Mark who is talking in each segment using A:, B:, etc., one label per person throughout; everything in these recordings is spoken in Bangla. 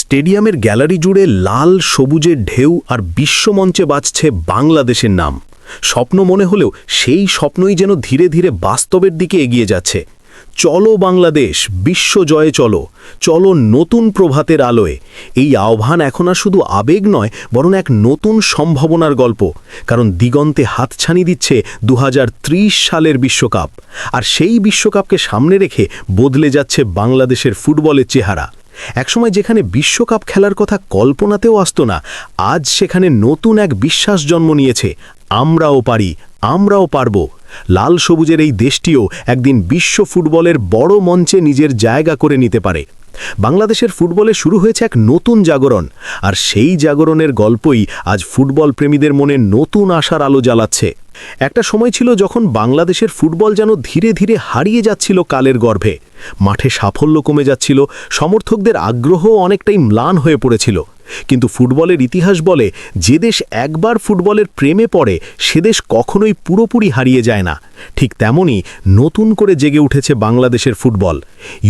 A: স্টেডিয়ামের গ্যালারি জুড়ে লাল সবুজের ঢেউ আর বিশ্বমঞ্চে বাজছে বাংলাদেশের নাম। স্বপ্ন মনে হলেও সেই স্বপ্নই যেন ধীরে ধীরে বাস্তবের দিকে এগিয়ে যাচ্ছে। চলো বাংলাদেশ, বিশ্বজয়ে চলো, চলো নতুন প্রভাতের আলোয়। এই আহ্বান এখন আর শুধু আবেগ নয়, বরং এক নতুন সম্ভাবনার গল্প। কারণ দিগন্তে হাতছানি দিচ্ছে 2030 সালের বিশ্বকাপ, আর সেই বিশ্বকাপকে সামনে রেখে বদলে যাচ্ছে বাংলাদেশের ফুটবলের চেহারা। একসময় যেখানে বিশ্বকাপ খেলার কথা কল্পনাতেও আসতো না, আজ সেখানে নতুন এক বিশ্বাস জন্ম নিয়েছে, আমরাও পারি, আমরাও পারব। লাল সবুজের এই দেশটিও একদিন বিশ্ব ফুটবলের বড় মঞ্চে নিজের জায়গা করে নিতে পারে। বাংলাদেশের ফুটবলে শুরু হয়েছে এক নতুন জাগরণ, আর সেই জাগরণের গল্পই আজ ফুটবল প্রেমীদের মনে নতুন আশার আলো জ্বালাচ্ছে। একটা সময় ছিল যখন বাংলাদেশের ফুটবল যেন ধীরে ধীরে হারিয়ে যাচ্ছিল কালের গর্ভে। মাঠে সাফল্য কমে যাচ্ছিল, সমর্থকদের আগ্রহ অনেকটাই ম্লান হয়ে পড়েছিল। কিন্তু ফুটবলের ইতিহাস বলে, যে দেশ একবার ফুটবলের প্রেমে পড়ে সে দেশ কখনোই পুরোপুরি হারিয়ে যায় না। ঠিক তেমনই নতুন করে জেগে উঠেছে বাংলাদেশের ফুটবল।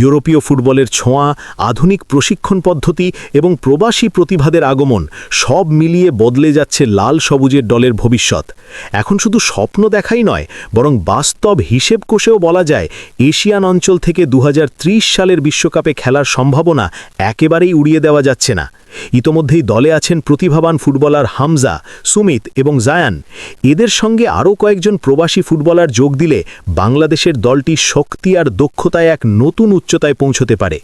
A: ইউরোপীয় ফুটবলের ছোঁয়া, আধুনিক প্রশিক্ষণ পদ্ধতি এবং প্রবাসী প্রতিভাদের আগমন সব মিলিয়ে বদলে যাচ্ছে লাল সবুজের দলের ভবিষ্যৎ। এখন শুধু স্বপ্ন দেখাই নয়, বরং বাস্তব হিসেব কষেও বলা যায়, এশিয়ান অঞ্চল থেকে 2030 সালের বিশ্বকাপে খেলার সম্ভাবনা একেবারেই উড়িয়ে দেওয়া যাচ্ছে না। ইতোমধ্যেই দলে আছেন প্রতিভাবান ফুটবলার হামজা, সুমিত এবং জায়ান। এদের সঙ্গে আরও কয়েকজন প্রবাসী ফুটবলার যোগ দিলে বাংলাদেশের দলটি শক্তি আর দক্ষতায় এক নতুন উচ্চতায় পৌঁছতে পারে।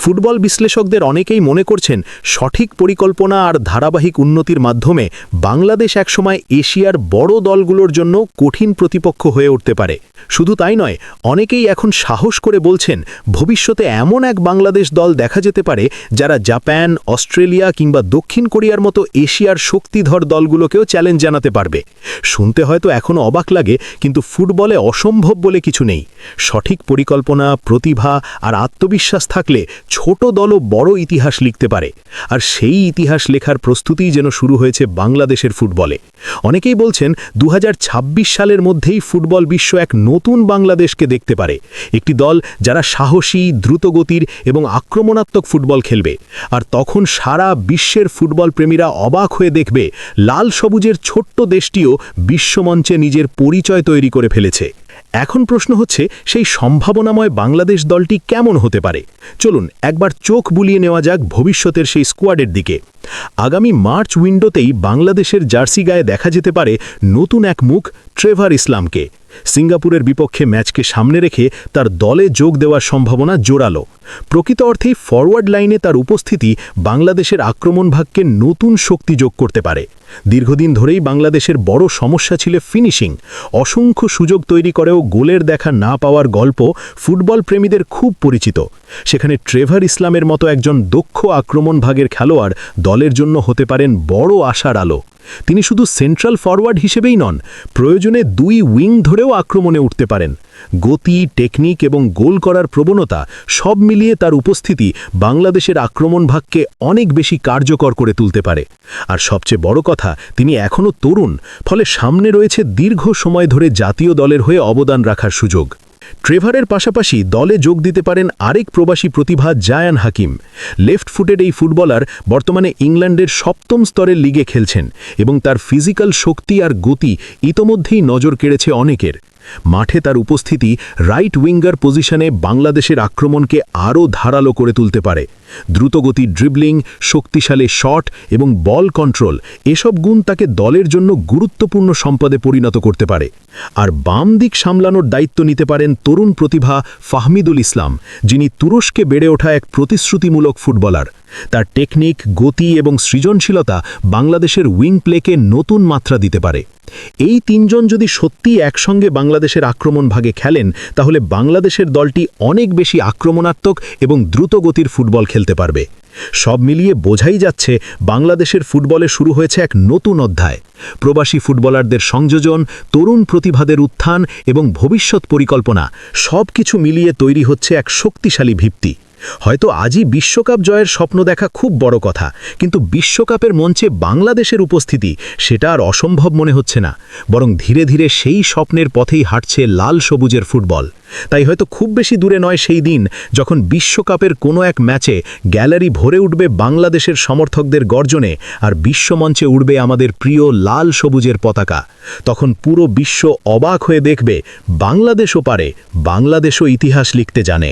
A: ফুটবল বিশ্লেষকদের অনেকেই মনে করছেন, সঠিক পরিকল্পনা আর ধারাবাহিক উন্নতির মাধ্যমে বাংলাদেশ একসময় এশিয়ার বড় দলগুলোর জন্য কঠিন প্রতিপক্ষ হয়ে উঠতে পারে। শুধু তাই নয়, অনেকেই এখন সাহস করে বলছেন, ভবিষ্যতে এমন এক বাংলাদেশ দল দেখা যেতে পারে যারা জাপান, অস্ট্রেলিয়া কিংবা দক্ষিণ কোরিয়ার মতো এশিয়ার শক্তিধর দলগুলোকেও চ্যালেঞ্জ জানাতে পারবে। শুনতে হয়তো এখনও অবাক লাগে, কিন্তু ফুটবলে অসম্ভব বলে কিছু নেই। সঠিক পরিকল্পনা, প্রতিভা আর আত্মবিশ্বাস থাকলে ছোট দলও বড় ইতিহাস লিখতে পারে। আর সেই ইতিহাস লেখার প্রস্তুতিই যেন শুরু হয়েছে বাংলাদেশের ফুটবলে। অনেকেই বলছেন, 2026 সালের মধ্যেই ফুটবল বিশ্ব এক নতুন বাংলাদেশকে দেখতে পারে। একটি দল যারা সাহসী, দ্রুতগতির এবং আক্রমণাত্মক ফুটবল খেলবে। আর তখন সারা বিশ্বের ফুটবল প্রেমীরা অবাক হয়ে দেখবে, লাল সবুজের ছোট্ট দেশটিও বিশ্বমঞ্চে নিজের পরিচয় তৈরি করে ফেলেছে। এখন প্রশ্ন হচ্ছে, সেই সম্ভাবনাময় বাংলাদেশ দলটি কেমন হতে পারে? চলুন একবার চোখ বুলিয়ে নেওয়া যাক ভবিষ্যতের সেই স্কোয়াডের দিকে। আগামী মার্চ উইন্ডোতেই বাংলাদেশের জার্সি গায়ে দেখা যেতে পারে নতুন এক মুখ, ট্রেভার ইসলামকে। সিঙ্গাপুরের বিপক্ষে ম্যাচকে সামনে রেখে তার দলে যোগ দেওয়ার সম্ভাবনা জোরালো। প্রকৃত অর্থেই ফরওয়ার্ড লাইনে তার উপস্থিতি বাংলাদেশের আক্রমণ ভাগকে নতুন শক্তি যোগ করতে পারে। দীর্ঘদিন ধরেই বাংলাদেশের বড় সমস্যা ছিল ফিনিশিং। অসংখ্য সুযোগ তৈরি করেও গোলের দেখা না পাওয়ার গল্প ফুটবল প্রেমীদের খুব পরিচিত। সেখানে ট্রেভার ইসলামের মতো একজন দক্ষ আক্রমণ ভাগের খেলোয়াড় দলের জন্য হতে পারেন বড় আশার আলো। তিনি শুধু সেন্ট্রাল ফরওয়ার্ড হিসেবেই নন, প্রয়োজনে দুই উইং ধরেও আক্রমণে উঠতে পারেন। গতি, টেকনিক এবং গোল করার প্রবণতা সব মিলিয়ে তার উপস্থিতি বাংলাদেশের আক্রমণ ভাগকে অনেক বেশি কার্যকর করে তুলতে পারে। আর সবচেয়ে বড় কথা, তিনি এখনও তরুণ, ফলে সামনে রয়েছে দীর্ঘ সময় ধরে জাতীয় দলের হয়ে অবদান রাখার সুযোগ। ট্রেভারের পাশাপাশি দলে যোগ দিতে পারেন আরেক প্রবাসী প্রতিভা, জায়ান হাকিম। লেফট ফুটেড এই ফুটবলার বর্তমানে ইংল্যান্ডের 7ম স্তরের লিগে খেলছেন এবং তার ফিজিক্যাল শক্তি আর গতি ইতোমধ্যেই নজর কেড়েছে অনেকের। মাঠে তার উপস্থিতি রাইট উইঙ্গার পজিশনে বাংলাদেশের আক্রমণকে আরও ধারালো করে তুলতে পারে। দ্রুতগতির ড্রিবলিং, শক্তিশালী শট এবং বল কন্ট্রোল, এসব গুণ তাকে দলের জন্য গুরুত্বপূর্ণ সম্পদে পরিণত করতে পারে। আর বাম দিক সামলানোর দায়িত্ব নিতে পারেন তরুণ প্রতিভা ফাহমিদুল ইসলাম, যিনি তুরস্কে বেড়ে ওঠা এক প্রতিশ্রুতিমূলক ফুটবলার। তার টেকনিক, গতি এবং সৃজনশীলতা বাংলাদেশের উইং প্লেকে নতুন মাত্রা দিতে পারে। এই তিনজন যদি সত্যি একসঙ্গে বাংলাদেশের আক্রমণ ভাগে খেলেন, তাহলে বাংলাদেশের দলটি অনেক বেশি আক্রমণাত্মক এবং দ্রুতগতির ফুটবল খেলতে পারবে। সব মিলিয়ে বোঝাই যাচ্ছে, বাংলাদেশের ফুটবলে শুরু হয়েছে এক নতুন অধ্যায়। প্রবাসী ফুটবলারদের সংযোজন, তরুণ প্রতিভাদের উত্থান এবং ভবিষ্যৎ পরিকল্পনা সব কিছু মিলিয়ে তৈরি হচ্ছে এক শক্তিশালী ভিত্তি। হয়তো আজই বিশ্বকাপ জয়ের স্বপ্ন দেখা খুব বড় কথা, কিন্তু বিশ্বকাপের মঞ্চে বাংলাদেশের উপস্থিতি সেটা আর অসম্ভব মনে হচ্ছে না, বরং ধীরে ধীরে সেই স্বপ্নের পথেই হাঁটছে লাল সবুজের ফুটবল। তাই হয়তো খুব বেশি দূরে নয় সেই দিন যখন বিশ্বকাপের কোনো এক ম্যাচে গ্যালারি ভরে উঠবে বাংলাদেশের সমর্থকদের গর্জনে আর বিশ্বমঞ্চে উড়বে আমাদের প্রিয় লাল সবুজের পতাকা। তখন পুরো বিশ্ব অবাক হয়ে দেখবে বাংলাদেশও পারে, বাংলাদেশও ইতিহাস লিখতে জানে।